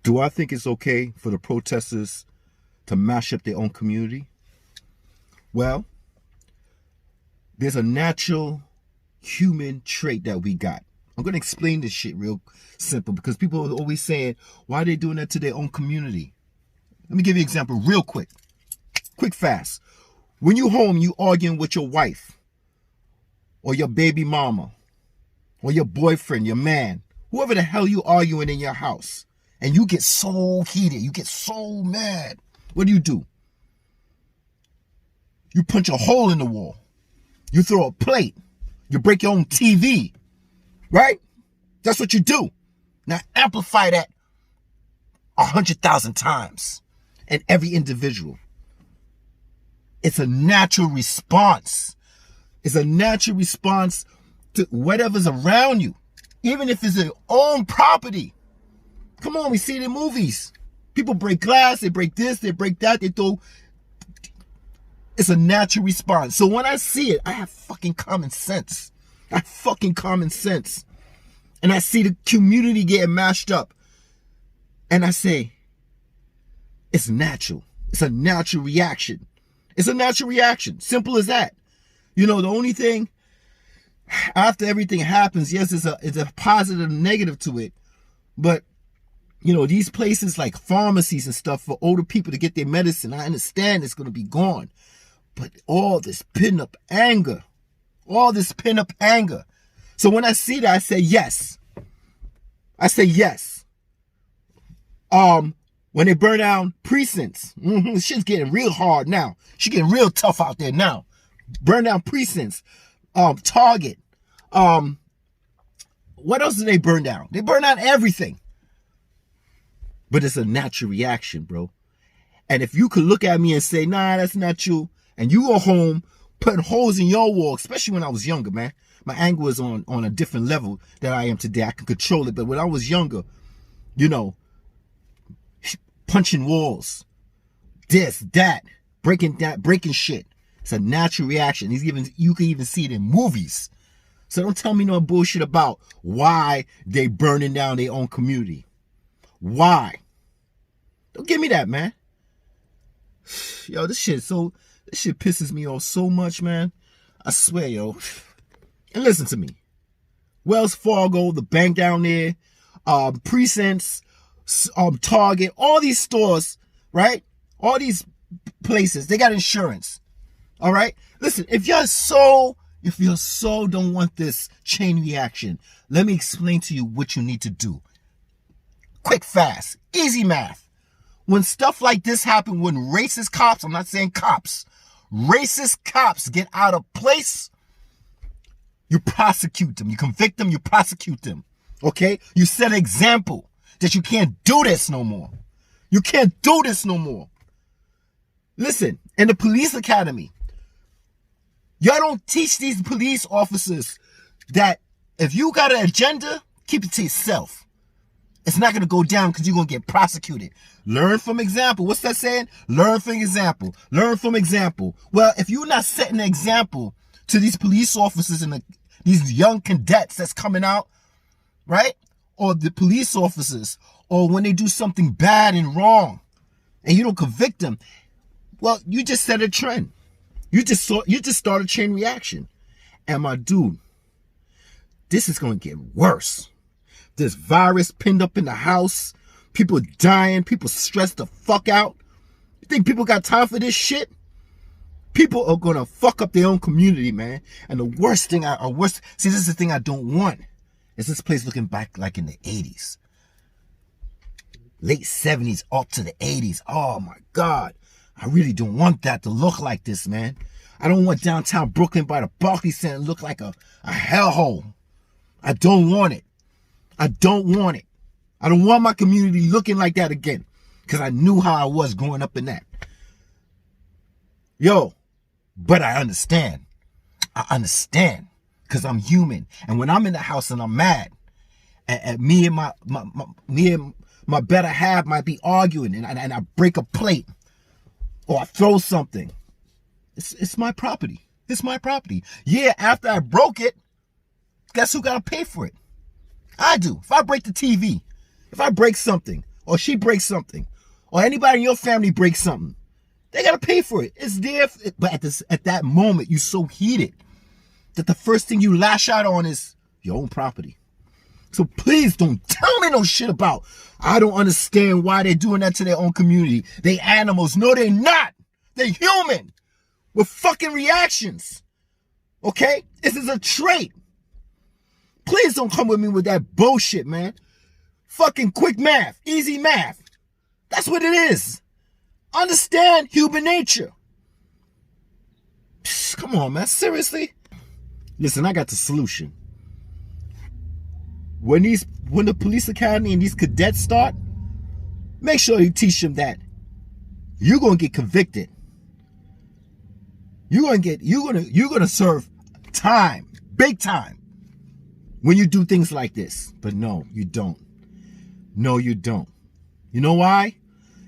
Do I think it's okay for the protesters to mash up their own community? Well, there's a natural human trait that we got. I'm going to explain this shit real simple because people are always saying, why are they doing that to their own community? Let me give you an example real quick. Quick, fast. When you home, you arguing with your wife or your baby mama or your boyfriend, your man, whoever the hell you arguing in your house, and you get so heated, you get so mad. What do? You punch a hole in the wall. You throw a plate. You break your own TV. Right? That's what you do. Now amplify that 100,000 times in every individual. It's a natural response. It's a natural response to whatever's around you. Even if it's your own property. Come on, we see it in movies. People break glass, they break this, they break that, they throw. It's a natural response. So when I see it, I have fucking common sense. I have fucking common sense. And I see the community getting mashed up. And I say, it's natural. It's a natural reaction. It's a natural reaction. Simple as that. You know, the only thing, after everything happens, yes, it's a positive and negative to it. But, you know, these places like pharmacies and stuff for older people to get their medicine, I understand it's going to be gone. But all this pent-up anger, So when I see that, I say yes. When they burn down precincts, shit's getting real hard now. Shit getting real tough out there now. Burn down precincts, Target. What else do they burn down? They burn down everything. But it's a natural reaction, bro. And if you could look at me and say, nah, that's not you, and you go home putting holes in your wall, especially when I was younger, man. My anger was on a different level than I am today. I can control it. But when I was younger, you know, punching walls, this, that, breaking shit. It's a natural reaction. You can even see it in movies. So don't tell me no bullshit about why they burning down their own community. Why? Don't give me that, man. Yo, this shit pisses me off so much, man. I swear, yo. And listen to me. Wells Fargo, the bank down there, precincts, Target, all these stores, right? All these places, they got insurance. All right? Listen, if you're so don't want this chain reaction, let me explain to you what you need to do. Quick, fast, easy math. When stuff like this happen, when racist cops, I'm not saying cops, racist cops get out of place, you prosecute them. You convict them, you prosecute them. Okay? You set an example that you can't do this no more. You can't do this no more. Listen, in the police academy, y'all don't teach these police officers that if you got an agenda, keep it to yourself. It's not going to go down because you're going to get prosecuted. Learn from example. What's that saying? Learn from example. Learn from example. Well, if you're not setting an example to these police officers and these young cadets that's coming out, right? Or the police officers, or when they do something bad and wrong, and you don't convict them, well, you just set a trend. You just start a chain reaction. And my dude, this is going to get worse. This virus pinned up in the house, people dying, people stressed the fuck out. You think people got time for this shit? People are going to fuck up their own community, man. And the worst thing, see, this is the thing I don't want. Is this place looking back like in the 80s. Late 70s up to the 80s. Oh my God. I really don't want that to look like this, man. I don't want downtown Brooklyn by the Barclays Center to look like a hellhole. I don't want it. I don't want it. I don't want my community looking like that again. Because I knew how I was growing up in that. Yo, but I understand. I understand. Because I'm human. And when I'm in the house and I'm mad, and me and my better half might be arguing, and I break a plate, or I throw something, it's my property. It's my property. Yeah, after I broke it, guess who got to pay for it? I do. If I break the TV, if I break something, or she breaks something, or anybody in your family breaks something, they gotta pay for it. It's there, but at that moment, you're so heated that the first thing you lash out on is your own property. So please don't tell me no shit about, I don't understand why they're doing that to their own community. They animals. No, they're not. They're human with fucking reactions. Okay? This is a trait. Please don't come with me with that bullshit, man. Fucking quick math. Easy math. That's what it is. Understand human nature. Psh, come on, man. Seriously? Listen, I got the solution. When the police academy and these cadets start, make sure you teach them that you're gonna get convicted. You're gonna serve time, big time, when you do things like this. But no, you don't. No, you don't. You know why?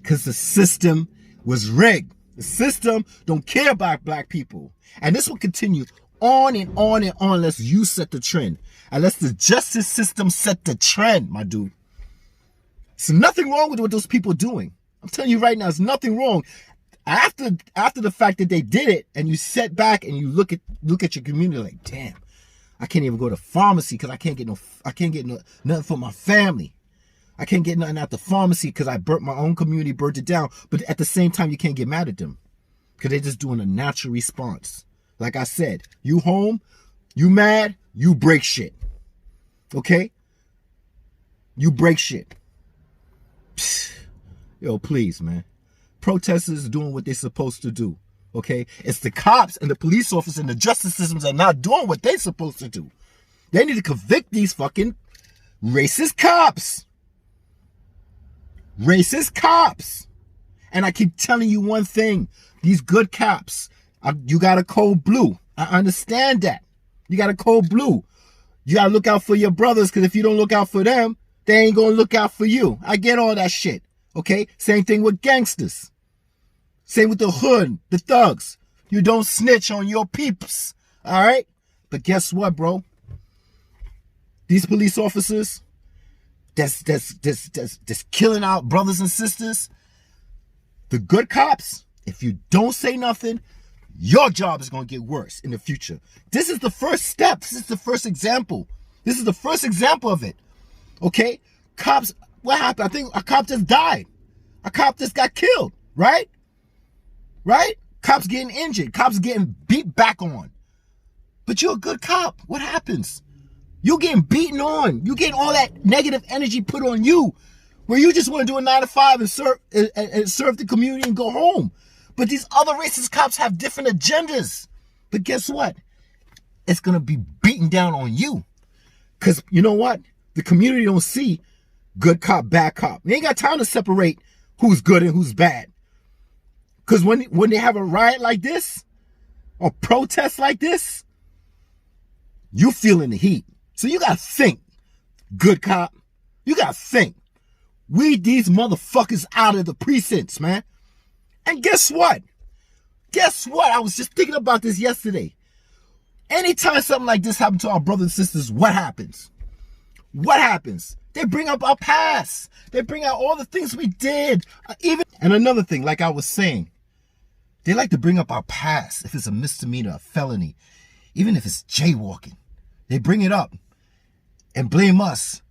Because the system was rigged. The system don't care about black people. And this will continue on and on and on unless you set the trend. Unless the justice system set the trend, my dude. There's nothing wrong with what those people are doing. I'm telling you right now, there's nothing wrong. After the fact that they did it, and you sit back and you look at your community like, damn, I can't even go to pharmacy because I can't get nothing for my family. I can't get nothing out the pharmacy because I burnt my own community, burnt it down. But at the same time, you can't get mad at them because they're just doing a natural response. Like I said, you home, you mad, you break shit. Okay? You break shit. Psst. Yo, please, man. Protesters are doing what they're supposed to do. Okay? It's the cops and the police officers and the justice systems are not doing what they're supposed to do. They need to convict these fucking racist cops. Racist cops. And I keep telling you one thing. These good cops, you got a code blue. I understand that. You got a code blue. You got to look out for your brothers, because if you don't look out for them, they ain't going to look out for you. I get all that shit. Okay? Same thing with gangsters. Same with the hood, the thugs. You don't snitch on your peeps. All right? But guess what, bro? These police officers that's killing out brothers and sisters, the good cops, if you don't say nothing, your job is going to get worse in the future. This is the first step. This is the first example. This is the first example of it. Okay? Cops, what happened? I think a cop just died. A cop just got killed, right? Right? Cops getting injured. Cops getting beat back on. But you're a good cop. What happens? You're getting beaten on. You're getting all that negative energy put on you, where you just want to do a 9-to-5 and serve the community and go home. But these other racist cops have different agendas. But guess what? It's going to be beaten down on you. Because you know what? The community don't see good cop, bad cop. They ain't got time to separate who's good and who's bad. Because when they have a riot like this, or protest like this, you feeling the heat. So you got to think, good cop. You got to think. Weed these motherfuckers out of the precincts, man. And guess what? Guess what? I was just thinking about this yesterday. Anytime something like this happens to our brothers and sisters, what happens? What happens? They bring up our past. They bring out all the things we did. And another thing, like I was saying, they like to bring up our past. If it's a misdemeanor, a felony, even if it's jaywalking, they bring it up and blame us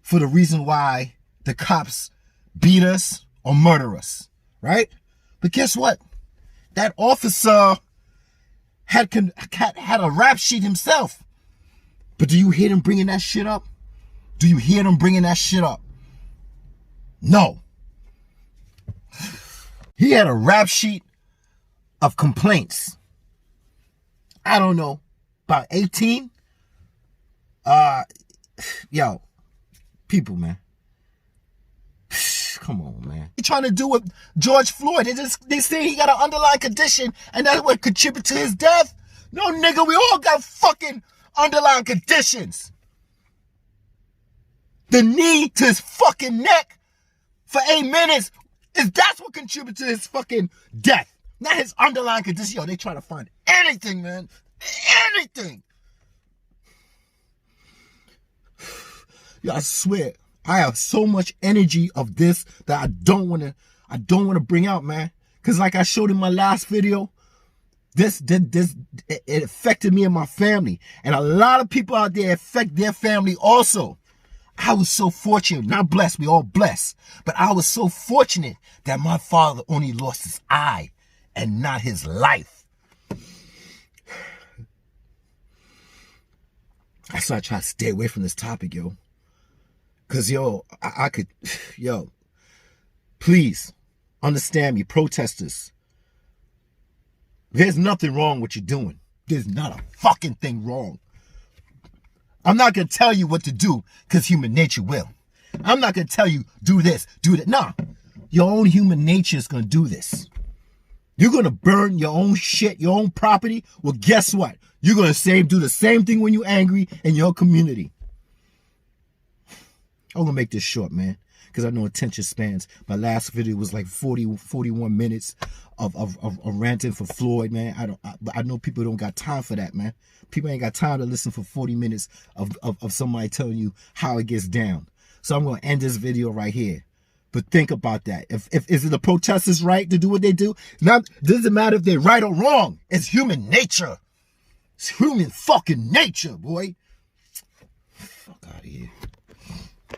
for the reason why the cops beat us or murder us, right? But guess what? That officer had a rap sheet himself. But do you hear him bringing that shit up? Do you hear them bringing that shit up? No. He had a rap sheet of complaints. I don't know, about 18? Yo, people, man. Come on, man. He trying to do with George Floyd. They say he got an underlying condition and that's what contributed to his death. No, nigga, we all got fucking underlying conditions. The knee to his fucking neck for 8 minutes, that's what contributed to his fucking death. Not his underlying condition. Yo, they trying to find anything, man. Anything. Yo, I swear, I have so much energy of this that I don't want to bring out, man. Because like I showed in my last video, it affected me and my family. And a lot of people out there affect their family also. I was so fortunate, not blessed, we all blessed. But I was so fortunate that my father only lost his eye and not his life. That's why I try to stay away from this topic, yo. Because, yo, I could, yo, please understand me, protesters. There's nothing wrong with what you're doing. There's not a fucking thing wrong. I'm not going to tell you what to do because human nature will. I'm not going to tell you, do this, do that. Nah, your own human nature is going to do this. You're going to burn your own shit, your own property. Well, guess what? You're going to do the same thing when you're angry in your community. I'm going to make this short, man, because I know attention spans. My last video was like 41 minutes of ranting for Floyd, man. I know people don't got time for that, man. People ain't got time to listen for 40 minutes of somebody telling you how it gets down. So I'm going to end this video right here. But think about that. If is it the protesters' right to do what they do? Now, it doesn't matter if they're right or wrong. It's human nature. It's human fucking nature, boy. Fuck out of here.